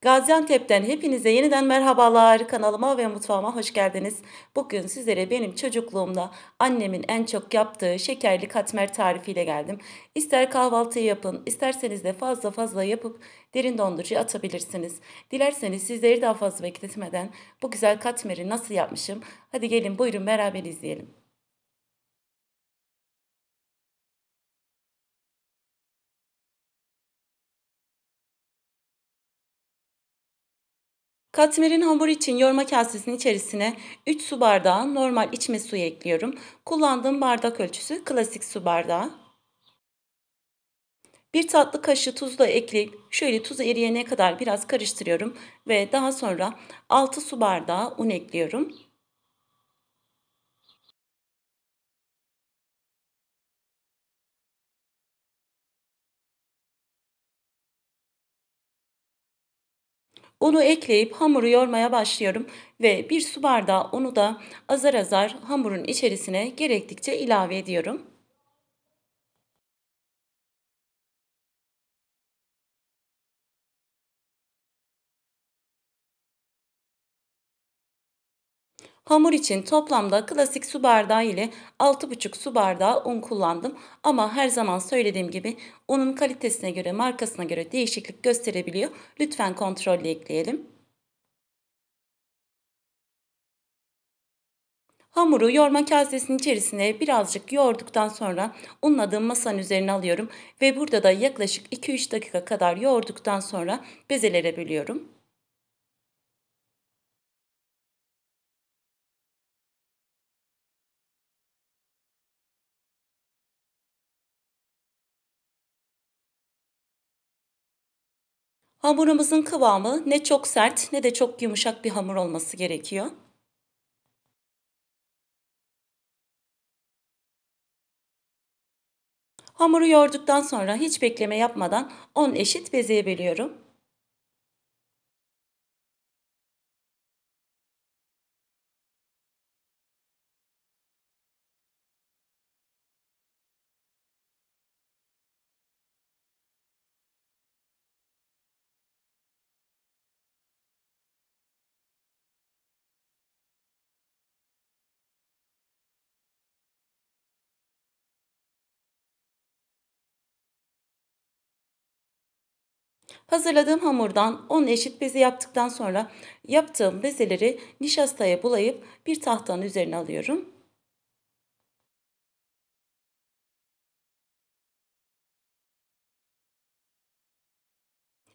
Gaziantep'ten hepinize yeniden merhabalar. Kanalıma ve mutfağıma hoş geldiniz. Bugün sizlere benim çocukluğumda annemin en çok yaptığı şekerli katmer tarifiyle geldim. İster kahvaltı yapın, isterseniz de fazla fazla yapıp derin dondurucuya atabilirsiniz. Dilerseniz sizleri daha fazla bekletmeden bu güzel katmeri nasıl yapmışım? Hadi gelin buyurun beraber izleyelim. Katmerin hamur için yoğurma kasesinin içerisine 3 su bardağı normal içme suyu ekliyorum. Kullandığım bardak ölçüsü klasik su bardağı. Bir tatlı kaşığı tuz da ekleyip şöyle tuzu eriyene kadar biraz karıştırıyorum ve daha sonra 6 su bardağı un ekliyorum. Unu ekleyip hamuru yoğurmaya başlıyorum ve bir su bardağı unu da azar azar hamurun içerisine gerektikçe ilave ediyorum. Hamur için toplamda klasik su bardağı ile 6,5 su bardağı un kullandım. Ama her zaman söylediğim gibi unun kalitesine göre, markasına göre değişiklik gösterebiliyor. Lütfen kontrollü ekleyelim. Hamuru yoğurma kasesinin içerisine birazcık yoğurduktan sonra unladığım masanın üzerine alıyorum ve burada da yaklaşık 2-3 dakika kadar yoğurduktan sonra bezelere bölüyorum. Hamurumuzun kıvamı ne çok sert ne de çok yumuşak bir hamur olması gerekiyor. Hamuru yoğurduktan sonra hiç bekleme yapmadan 10 eşit bezeye bölüyorum. Hazırladığım hamurdan 10 eşit beze yaptıktan sonra yaptığım bezeleri nişastaya bulayıp bir tahtanın üzerine alıyorum.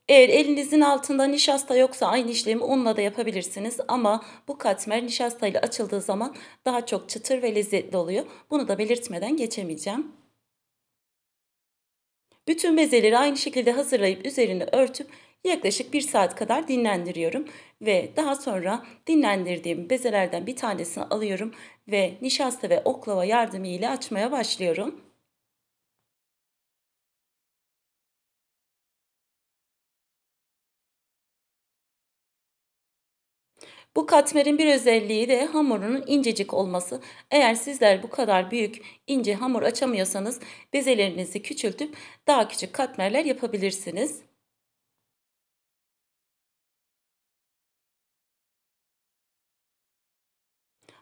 Eğer elinizin altında nişasta yoksa aynı işlemi unla da yapabilirsiniz ama bu katmer nişastayla açıldığı zaman daha çok çıtır ve lezzetli oluyor. Bunu da belirtmeden geçemeyeceğim. Bütün bezeleri aynı şekilde hazırlayıp üzerini örtüp yaklaşık 1 saat kadar dinlendiriyorum ve daha sonra dinlendirdiğim bezelerden bir tanesini alıyorum ve nişasta ve oklava yardımıyla açmaya başlıyorum. Bu katmerin bir özelliği de hamurunun incecik olması. Eğer sizler bu kadar büyük, ince hamur açamıyorsanız bezelerinizi küçültüp daha küçük katmerler yapabilirsiniz.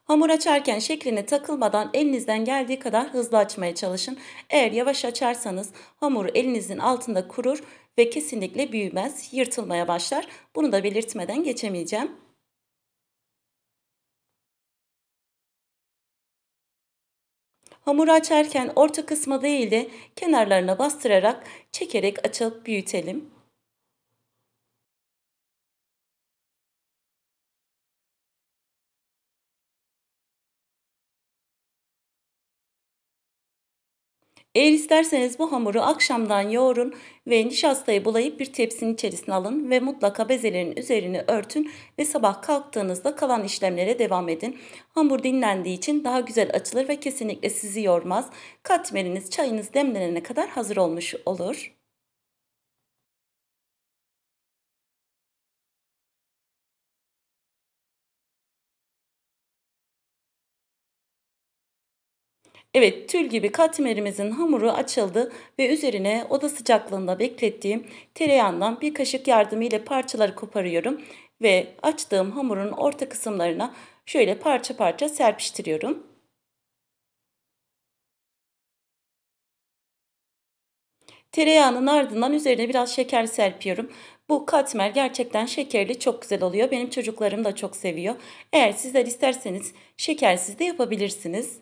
Hamur açarken şekline takılmadan elinizden geldiği kadar hızlı açmaya çalışın. Eğer yavaş açarsanız hamur elinizin altında kurur ve kesinlikle büyümez, yırtılmaya başlar. Bunu da belirtmeden geçemeyeceğim. Hamuru açarken orta kısmı değil de kenarlarına bastırarak çekerek açıp büyütelim. Eğer isterseniz bu hamuru akşamdan yoğurun ve nişastayı bulayıp bir tepsinin içerisine alın ve mutlaka bezelerin üzerini örtün ve sabah kalktığınızda kalan işlemlere devam edin. Hamur dinlendiği için daha güzel açılır ve kesinlikle sizi yormaz. Katmeriniz çayınız demlenene kadar hazır olmuş olur. Evet, tül gibi katmerimizin hamuru açıldı ve üzerine oda sıcaklığında beklettiğim tereyağından bir kaşık yardımıyla parçaları koparıyorum ve açtığım hamurun orta kısımlarına şöyle parça parça serpiştiriyorum. Tereyağının ardından üzerine biraz şeker serpiyorum. Bu katmer gerçekten şekerli, çok güzel oluyor. Benim çocuklarım da çok seviyor. Eğer sizler isterseniz şekersiz de yapabilirsiniz.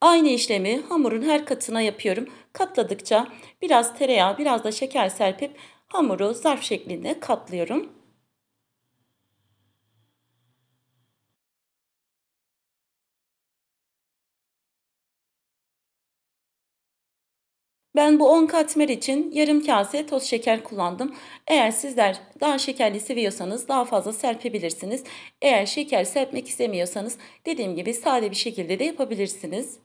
Aynı işlemi hamurun her katına yapıyorum. Katladıkça biraz tereyağı, biraz da şeker serpip hamuru zarf şeklinde katlıyorum. Ben bu 10 katmer için yarım kase toz şeker kullandım. Eğer sizler daha şekerli seviyorsanız daha fazla serpebilirsiniz. Eğer şeker serpmek istemiyorsanız dediğim gibi sade bir şekilde de yapabilirsiniz.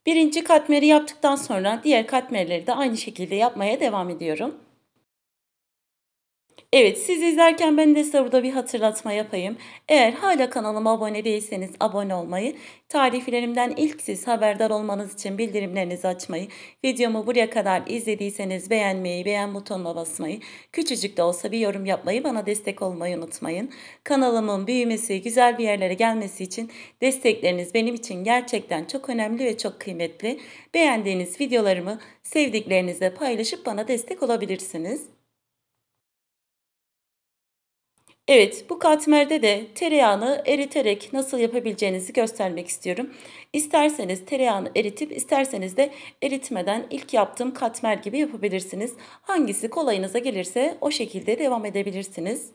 Birinci katmeri yaptıktan sonra diğer katmerleri de aynı şekilde yapmaya devam ediyorum. Evet, siz izlerken ben de size burada bir hatırlatma yapayım. Eğer hala kanalıma abone değilseniz abone olmayı, tariflerimden ilk siz haberdar olmanız için bildirimlerinizi açmayı, videomu buraya kadar izlediyseniz beğenmeyi, beğen butonuna basmayı, küçücük de olsa bir yorum yapmayı, bana destek olmayı unutmayın. Kanalımın büyümesi, güzel bir yerlere gelmesi için destekleriniz benim için gerçekten çok önemli ve çok kıymetli. Beğendiğiniz videolarımı sevdiklerinizle paylaşıp bana destek olabilirsiniz. Evet, bu katmerde de tereyağını eriterek nasıl yapabileceğinizi göstermek istiyorum. İsterseniz tereyağını eritip isterseniz de eritmeden ilk yaptığım katmer gibi yapabilirsiniz. Hangisi kolayınıza gelirse o şekilde devam edebilirsiniz.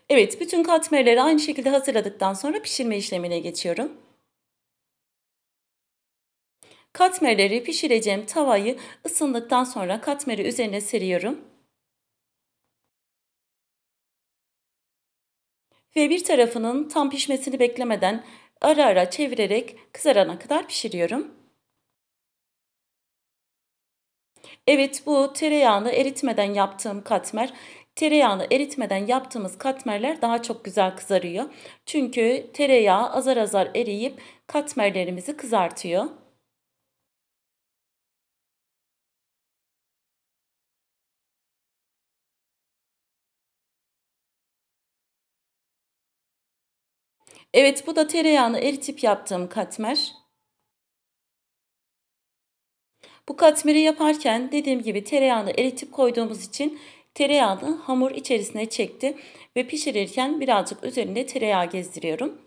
Evet, bütün katmerleri aynı şekilde hazırladıktan sonra pişirme işlemine geçiyorum. Katmerleri pişireceğim tavayı ısındıktan sonra katmeri üzerine seriyorum ve bir tarafının tam pişmesini beklemeden ara ara çevirerek kızarana kadar pişiriyorum. Evet, bu tereyağını eritmeden yaptığım katmer. Tereyağını eritmeden yaptığımız katmerler daha çok güzel kızarıyor. Çünkü tereyağı azar azar eriyip katmerlerimizi kızartıyor. Evet, bu da tereyağını eritip yaptığım katmer. Bu katmeri yaparken dediğim gibi tereyağını eritip koyduğumuz için tereyağını hamur içerisine çekti ve pişirirken birazcık üzerinde tereyağı gezdiriyorum.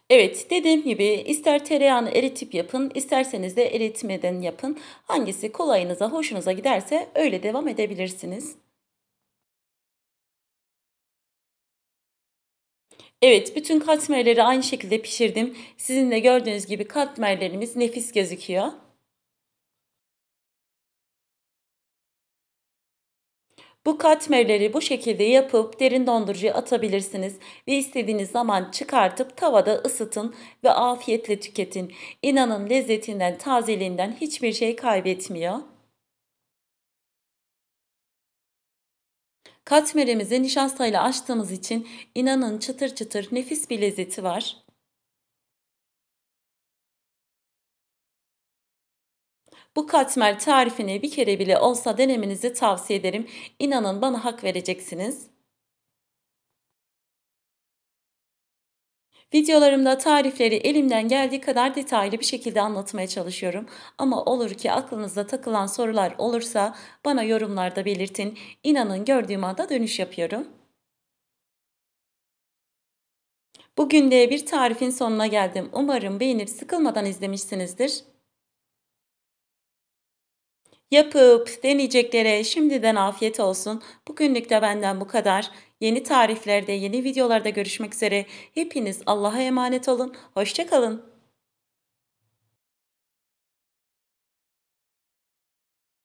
Evet, dediğim gibi ister tereyağını eritip yapın, isterseniz de eritmeden yapın. Hangisi kolayınıza, hoşunuza giderse öyle devam edebilirsiniz. Evet, bütün katmerleri aynı şekilde pişirdim. Sizin de gördüğünüz gibi katmerlerimiz nefis gözüküyor. Bu katmerleri bu şekilde yapıp derin dondurucuya atabilirsiniz ve istediğiniz zaman çıkartıp tavada ısıtın ve afiyetle tüketin. İnanın lezzetinden, tazeliğinden hiçbir şey kaybetmiyor. Katmerimizi nişastayla açtığımız için inanın çıtır çıtır nefis bir lezzeti var. Bu katmer tarifini bir kere bile olsa denemenizi tavsiye ederim. İnanın bana hak vereceksiniz. Videolarımda tarifleri elimden geldiği kadar detaylı bir şekilde anlatmaya çalışıyorum. Ama olur ki aklınızda takılan sorular olursa bana yorumlarda belirtin. İnanın gördüğüm anda dönüş yapıyorum. Bugün de bir tarifin sonuna geldim. Umarım beğenip sıkılmadan izlemişsinizdir. Yapıp deneyeceklere şimdiden afiyet olsun. Bugünlük de benden bu kadar. Yeni tariflerde, yeni videolarda görüşmek üzere. Hepiniz Allah'a emanet olun. Hoşça kalın.